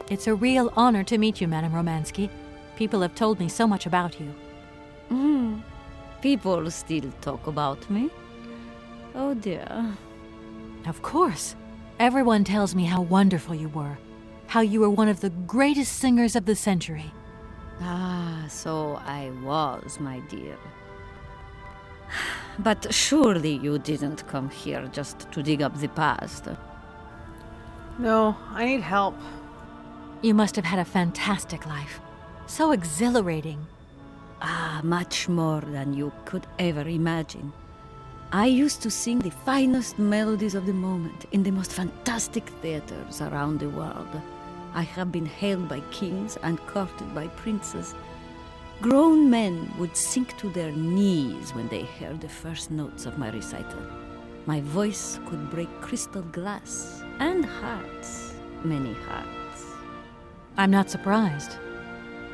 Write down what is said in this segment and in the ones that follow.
It's a real honor to meet you, Madame Romanski. People have told me so much about you. People still talk about me? Oh dear. Of course. Everyone tells me how wonderful you were. How you were one of the greatest singers of the century. Ah, so I was, my dear. But surely you didn't come here just to dig up the past. No, I need help. You must have had a fantastic life. So exhilarating. Ah, much more than you could ever imagine. I used to sing the finest melodies of the moment in the most fantastic theaters around the world. I have been hailed by kings and courted by princes. Grown men would sink to their knees when they heard the first notes of my recital. My voice could break crystal glass and hearts, many hearts. I'm not surprised.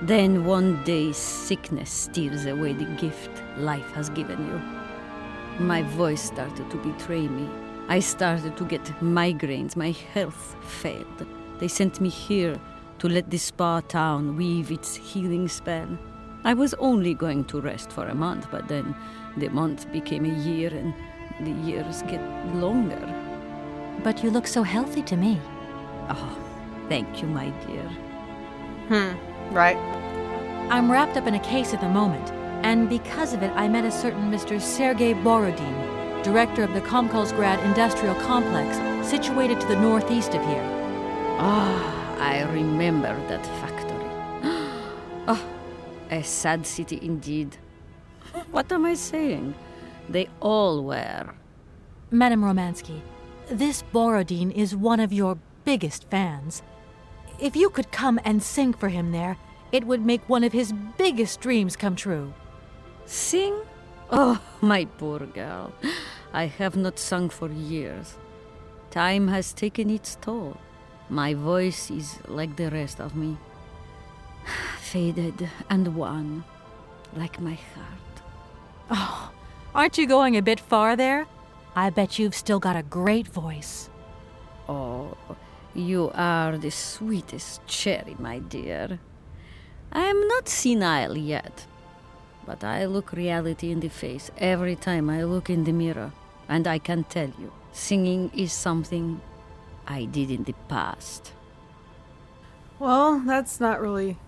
Then one day sickness steals away the gift life has given you. My voice started to betray me. I started to get migraines. My health failed. They sent me here to let the spa town weave its healing spell. I was only going to rest for a month, but then the month became a year and the years get longer. But you look so healthy to me. Oh, thank you, my dear. Right. I'm wrapped up in a case at the moment, and because of it, I met a certain Mr. Sergei Borodin, director of the Komkolsgrad Industrial Complex, situated to the northeast of here. Ah, I remember that factory. Oh, a sad city indeed. What am I saying? They all were. Madame Romanski, this Borodin is one of your biggest fans. If you could come and sing for him there, it would make one of his biggest dreams come true. Sing? Oh, my poor girl. I have not sung for years. Time has taken its toll. My voice is like the rest of me. Faded and wan, like my heart. Oh, aren't you going a bit far there? I bet you've still got a great voice. Oh, you are the sweetest cherry, my dear. I am not senile yet, but I look reality in the face every time I look in the mirror, and I can tell you, singing is something I did in the past. Well, that's not really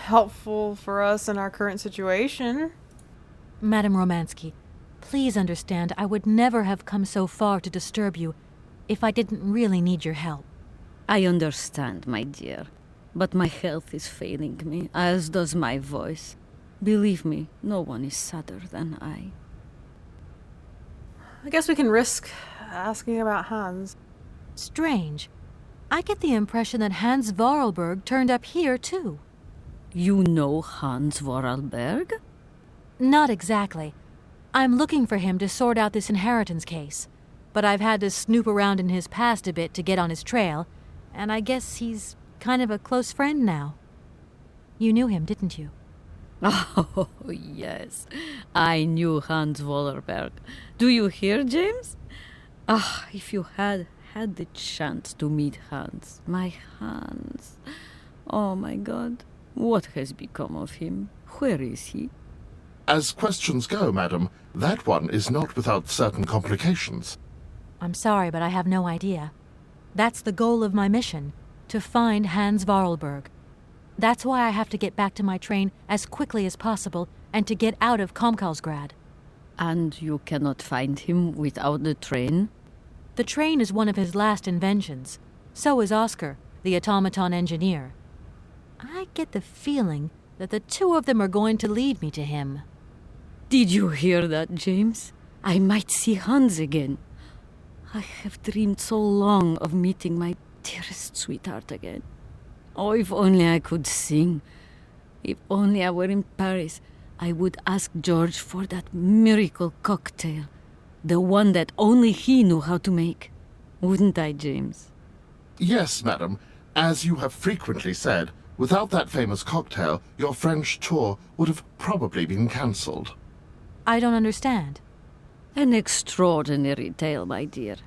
helpful for us in our current situation. Madame Romanski, please understand I would never have come so far to disturb you if I didn't really need your help. I understand, my dear, but my health is failing me, as does my voice. Believe me, no one is sadder than I. I guess we can risk asking about Hans. Strange. I get the impression that Hans Voralberg turned up here, too. You know Hans Voralberg? Not exactly. I'm looking for him to sort out this inheritance case. But I've had to snoop around in his past a bit to get on his trail, and I guess he's kind of a close friend now. You knew him, didn't you? Oh, yes. I knew Hans Voralberg. Do you hear, James? Ah, if you had the chance to meet Hans. My Hans. Oh, my God. What has become of him? Where is he? As questions go, madam, that one is not without certain complications. I'm sorry, but I have no idea. That's the goal of my mission, to find Hans Voralberg. That's why I have to get back to my train as quickly as possible and to get out of Komkolsgrad. And you cannot find him without the train? The train is one of his last inventions. So is Oscar, the automaton engineer. I get the feeling that the two of them are going to lead me to him. Did you hear that, James? I might see Hans again. I have dreamed so long of meeting my dearest sweetheart again. Oh, if only I could sing. If only I were in Paris, I would ask George for that miracle cocktail. The one that only he knew how to make. Wouldn't I, James? Yes, madam. As you have frequently said, without that famous cocktail, your French tour would have probably been cancelled. I don't understand. An extraordinary tale, my dear.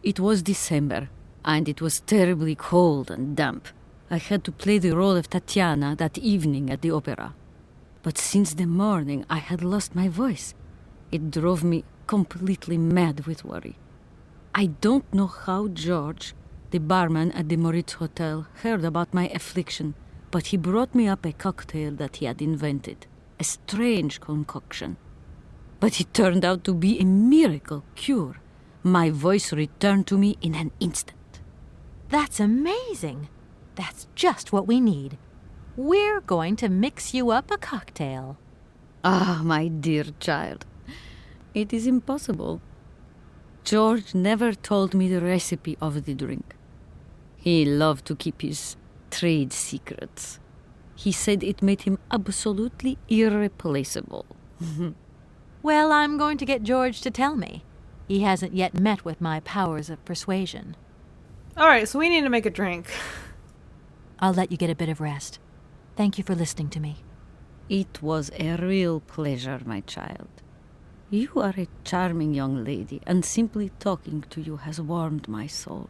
It was December. and it was terribly cold and damp. I had to play the role of Tatiana that evening at the opera. But since the morning, I had lost my voice. It drove me completely mad with worry. I don't know how George, the barman at the Moritz Hotel, heard about my affliction, but he brought me up a cocktail that he had invented. A strange concoction. But it turned out to be a miracle cure. My voice returned to me in an instant. That's amazing. That's just what we need. We're going to mix you up a cocktail. Ah, my dear child. It is impossible. George never told me the recipe of the drink. He loved to keep his trade secrets. He said it made him absolutely irreplaceable. Well, I'm going to get George to tell me. He hasn't yet met with my powers of persuasion. Alright, so we need to make a drink. I'll let you get a bit of rest. Thank you for listening to me. It was a real pleasure, my child. You are a charming young lady, and simply talking to you has warmed my soul.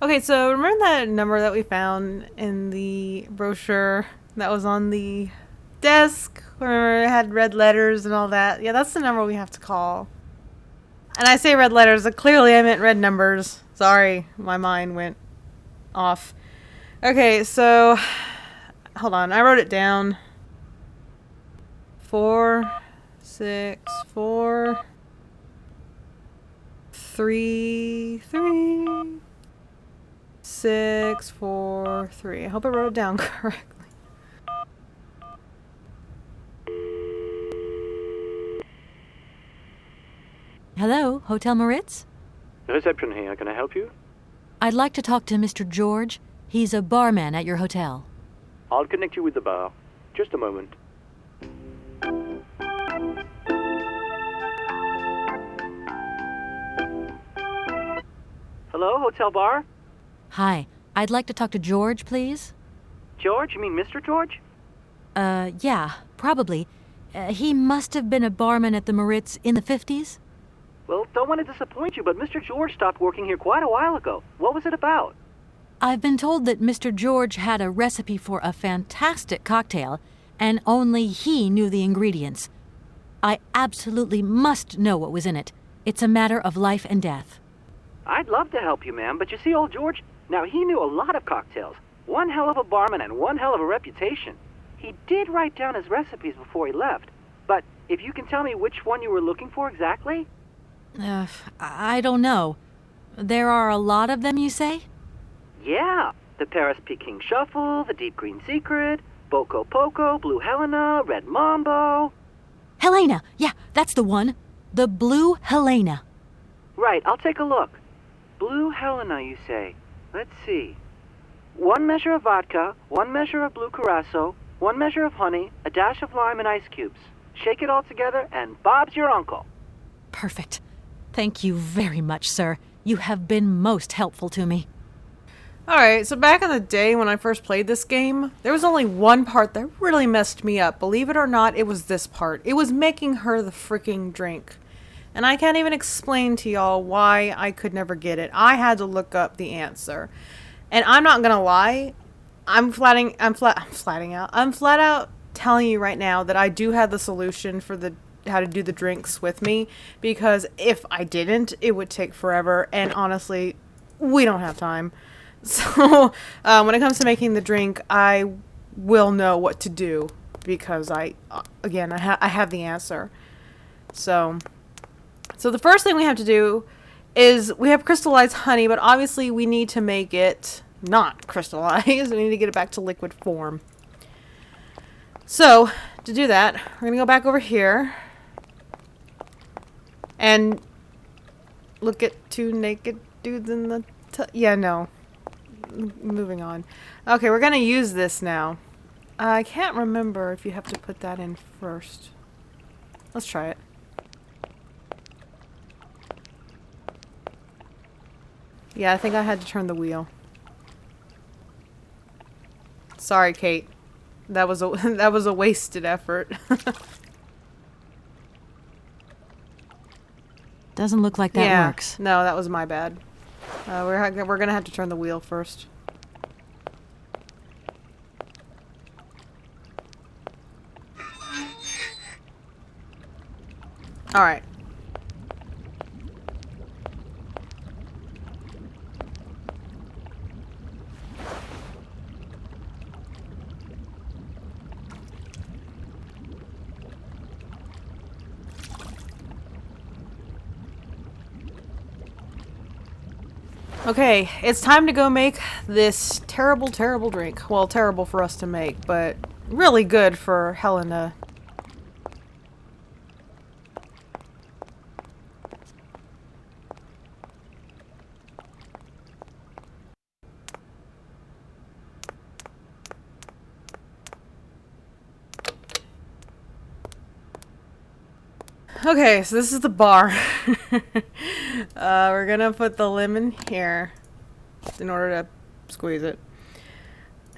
Okay, so remember that number that we found in the brochure that was on the desk where it had red letters and all that? Yeah, that's the number we have to call. And I say red letters, but clearly I meant red numbers. Sorry, my mind went off. Okay, so hold on, I wrote it down. 4, 6, 4, 3, 3, 6, 4, 3. I hope I wrote it down correctly. Hello, Hotel Moritz? Reception here. Can I help you? I'd like to talk to Mr. George. He's a barman at your hotel. I'll connect you with the bar. Just a moment. Hello, hotel bar? Hi, I'd like to talk to George, please. George? You mean Mr. George? Yeah, probably. He must have been a barman at the Moritz in the 50s. Well, don't want to disappoint you, but Mr. George stopped working here quite a while ago. What was it about? I've been told that Mr. George had a recipe for a fantastic cocktail, and only he knew the ingredients. I absolutely must know what was in it. It's a matter of life and death. I'd love to help you, ma'am, but you see, old George, now he knew a lot of cocktails. One hell of a barman and one hell of a reputation. He did write down his recipes before he left, but if you can tell me which one you were looking for exactly? I don't know. There are a lot of them, you say? Yeah, the Paris Peking Shuffle, the Deep Green Secret, Boco Poco, Blue Helena, Red Mambo. Helena! Yeah, that's the one. The Blue Helena. Right, I'll take a look. Blue Helena, you say? Let's see. 1 measure of vodka, 1 measure of blue curacao, 1 measure of honey, a dash of lime and ice cubes. Shake it all together, and Bob's your uncle. Perfect. Thank you very much, sir. You have been most helpful to me. Alright, so back in the day when I first played this game, there was only one part that really messed me up. Believe it or not, it was this part. It was making her the freaking drink. And I can't even explain to y'all why I could never get it. I had to look up the answer. And I'm not gonna lie, I'm flat out telling you right now that I do have the solution for how to do the drinks with me, because if I didn't, it would take forever, and honestly, we don't have time. So when it comes to making the drink, I will know what to do, because I have the answer. So the first thing we have to do is we have crystallized honey, but obviously we need to make it not crystallized. We need to get it back to liquid form. So to do that, we're going to go back over here and look at 2 naked dudes in the... Moving on. Okay, we're going to use this now. I can't remember if you have to put that in first. Let's try it. Yeah, I think I had to turn the wheel. Sorry, Kate. That was a wasted effort. Doesn't look like that works. No, that was my bad. We're gonna have to turn the wheel first. Alright. Okay, it's time to go make this terrible, terrible drink. Well, terrible for us to make, but really good for Helena. Okay, so this is the bar. We're gonna put the lemon here in order to squeeze it.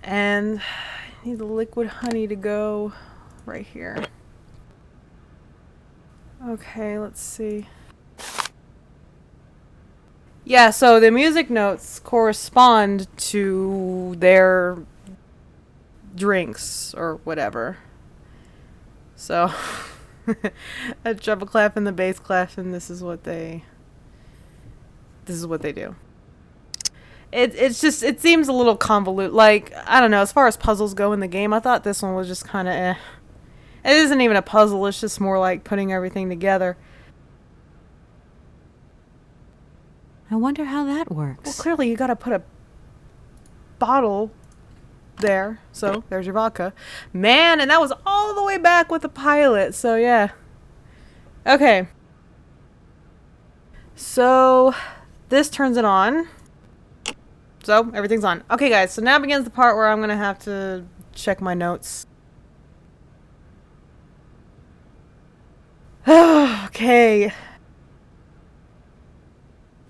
And I need the liquid honey to go right here. Okay, let's see. Yeah, so the music notes correspond to their drinks or whatever. So a treble clef and the bass clef, and this is what they do. It seems a little convoluted. Like, I don't know, as far as puzzles go in the game, I thought this one was just kind of eh. It isn't even a puzzle, it's just more like putting everything together. I wonder how that Well, works. clearly you gotta put a bottle there. So, there's your vodka. Man, and that was all the way back with the pilot, so yeah. Okay. So, this turns it on. So, everything's on. Okay, guys, so now begins the part where I'm gonna have to check my notes. Okay.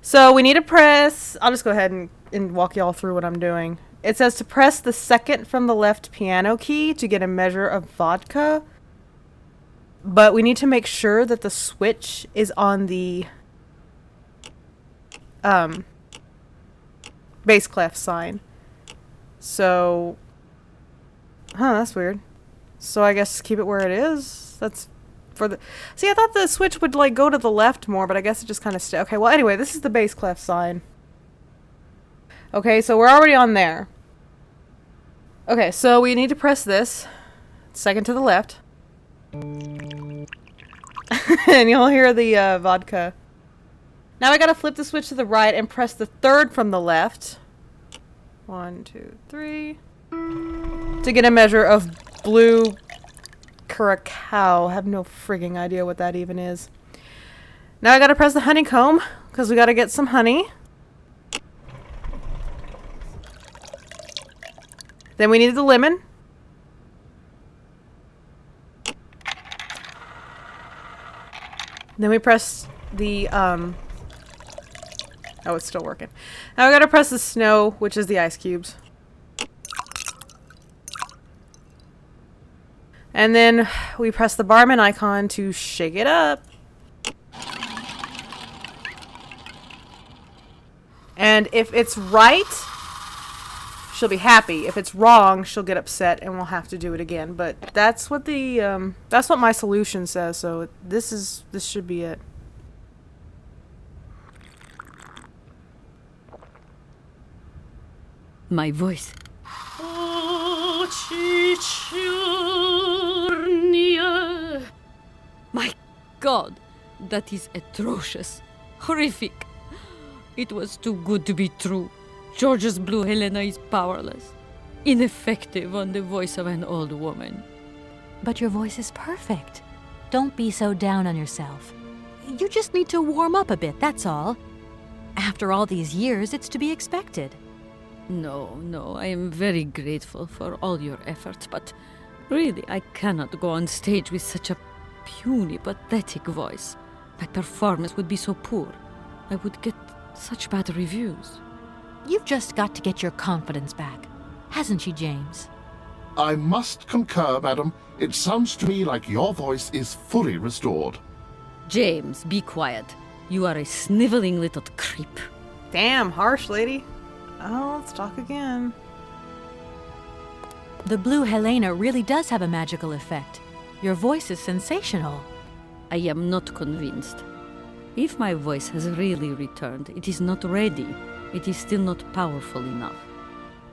So, we need to press... I'll just go ahead and walk y'all through what I'm doing. It says to press the second from the left piano key to get a measure of vodka. But we need to make sure that the switch is on the bass clef sign. So, that's weird. So I guess keep it where it is. That's for the... See, I thought the switch would like go to the left more, but I guess it just kind of stay. Okay, well anyway, this is the bass clef sign. Okay, so we're already on there. Okay, so we need to press this. Second to the left. And you'll hear the vodka. Now I gotta flip the switch to the right and press the third from the left. 1, 2, 3. To get a measure of blue curacao. I have no frigging idea what that even is. Now I gotta press the honeycomb, because we gotta get some honey. Then we need the lemon. Then we press the, oh, it's still working. Now we gotta press the snow, which is the ice cubes. And then we press the barman icon to shake it up. And if it's right, she'll be happy. If it's wrong, she'll get upset and we'll have to do it again. But that's what the that's what my solution says, so this should be it. My voice. My God, that is atrocious. Horrific. It was too good to be true. George's Blue Helena is powerless. Ineffective on the voice of an old woman. But your voice is perfect. Don't be so down on yourself. You just need to warm up a bit, that's all. After all these years, it's to be expected. No, I am very grateful for all your efforts, but really, I cannot go on stage with such a puny, pathetic voice. My performance would be so poor. I would get such bad reviews. You've just got to get your confidence back. Hasn't she, James? I must concur, madam. It sounds to me like your voice is fully restored. James, be quiet. You are a sniveling little creep. Damn, harsh, lady. Oh, let's talk again. The blue Helena really does have a magical effect. Your voice is sensational. I am not convinced. If my voice has really returned, it is not ready. It is still not powerful enough.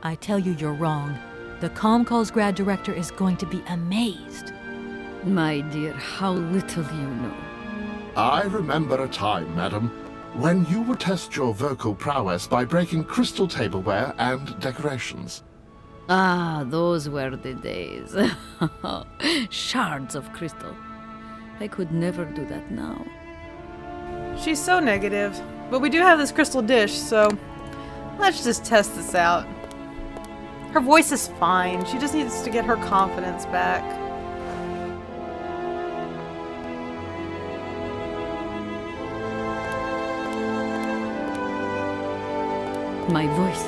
I tell you, you're wrong. The Comcalls grad director is going to be amazed. My dear, how little you know. I remember a time, madam, when you would test your vocal prowess by breaking crystal tableware and decorations. Ah, those were the days. Shards of crystal. I could never do that now. She's so negative. But we do have this crystal dish, so let's just test this out. Her voice is fine. She just needs to get her confidence back. My voice.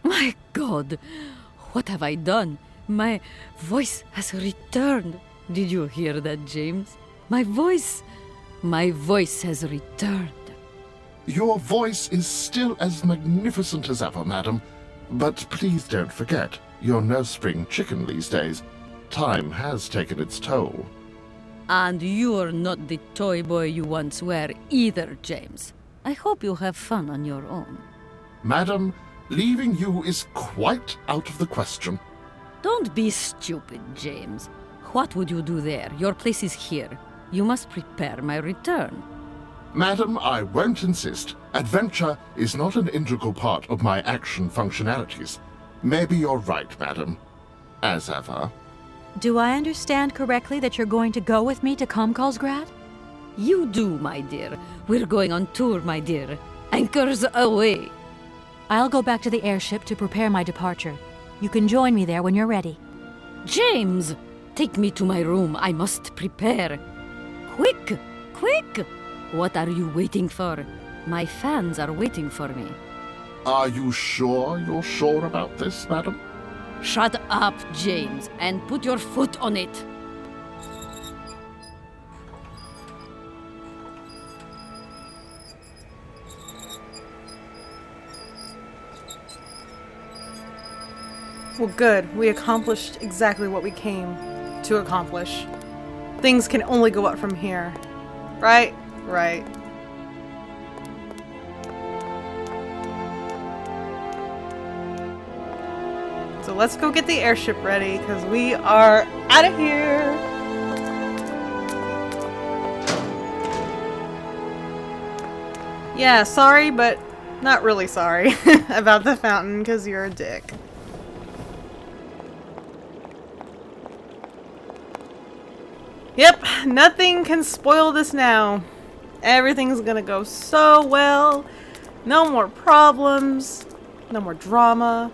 My God, what have I done? My voice has returned. Did you hear that, James? My voice has returned. Your voice is still as magnificent as ever, madam. But please don't forget, you're no spring chicken these days. Time has taken its toll. And you're not the toy boy you once were either, James. I hope you have fun on your own. Madam, leaving you is quite out of the question. Don't be stupid, James. What would you do there? Your place is here. You must prepare my return. Madam, I won't insist. Adventure is not an integral part of my action functionalities. Maybe you're right, madam. As ever. Do I understand correctly that you're going to go with me to Comcalls grad? You do, my dear. We're going on tour, my dear. Anchors away. I'll go back to the airship to prepare my departure. You can join me there when you're ready. James, take me to my room. I must prepare. Quick, quick! What are you waiting for? My fans are waiting for me. Are you sure you're sure about this, madam? Shut up, James, and put your foot on it. Well, good. We accomplished exactly what we came to accomplish. Things can only go up from here. Right? Right. So let's go get the airship ready, because we are out of here! Yeah, sorry, but not really sorry about the fountain, because you're a dick. Yep, nothing can spoil this now. Everything's gonna go so well. No more problems. No more drama.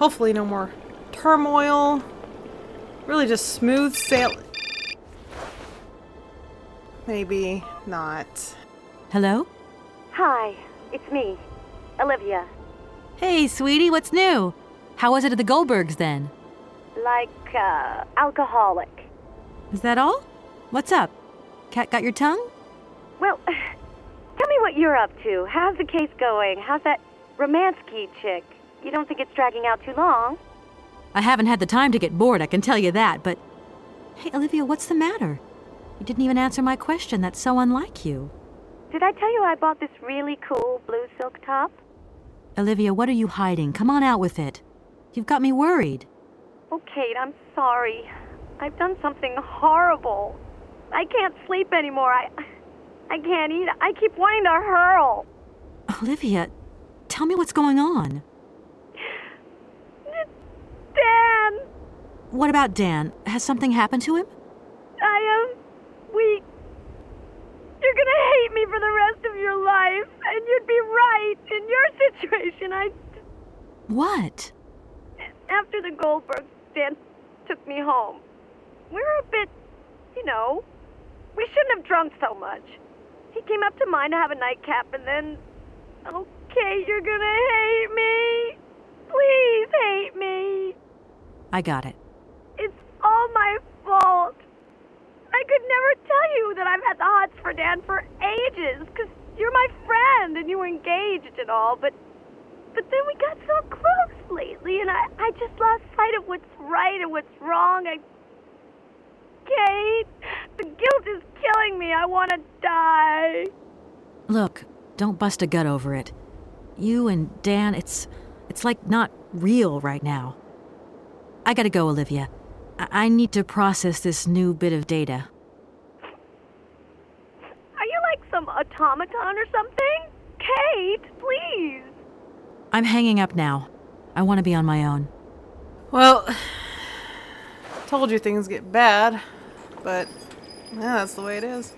Hopefully no more turmoil. Really just smooth sailing. Maybe not. Hello? Hi, it's me, Olivia. Hey, sweetie, what's new? How was it at the Goldbergs then? Like, alcoholic. Is that all? What's up? Cat got your tongue? Well, tell me what you're up to. How's the case going? How's that Romanski chick? You don't think it's dragging out too long? I haven't had the time to get bored, I can tell you that, but... Hey, Olivia, what's the matter? You didn't even answer my question. That's so unlike you. Did I tell you I bought this really cool blue silk top? Olivia, what are you hiding? Come on out with it. You've got me worried. Oh, Kate, I'm sorry. I've done something horrible. I can't sleep anymore. I can't eat. I keep wanting to hurl. Olivia, tell me what's going on. Dan! What about Dan? Has something happened to him? You're gonna hate me for the rest of your life, and you'd be right. In your situation, What? After the Goldberg, Dan took me home. We were a bit, we shouldn't have drunk so much. He came up to mine to have a nightcap, and then... Oh, Kate, you're gonna hate me. Please hate me. I got it. It's all my fault. I could never tell you that I've had the hots for Dan for ages, because you're my friend and you were engaged and all, but then we got so close lately, and I just lost sight of what's right and what's wrong. Kate, the guilt is killing me. I want to die. Look, don't bust a gut over it. You and Dan, it's like not real right now. I gotta go, Olivia. I need to process this new bit of data. Are you like some automaton or something? Kate, please. I'm hanging up now. I want to be on my own. Well, told you things get bad, but yeah, that's the way it is.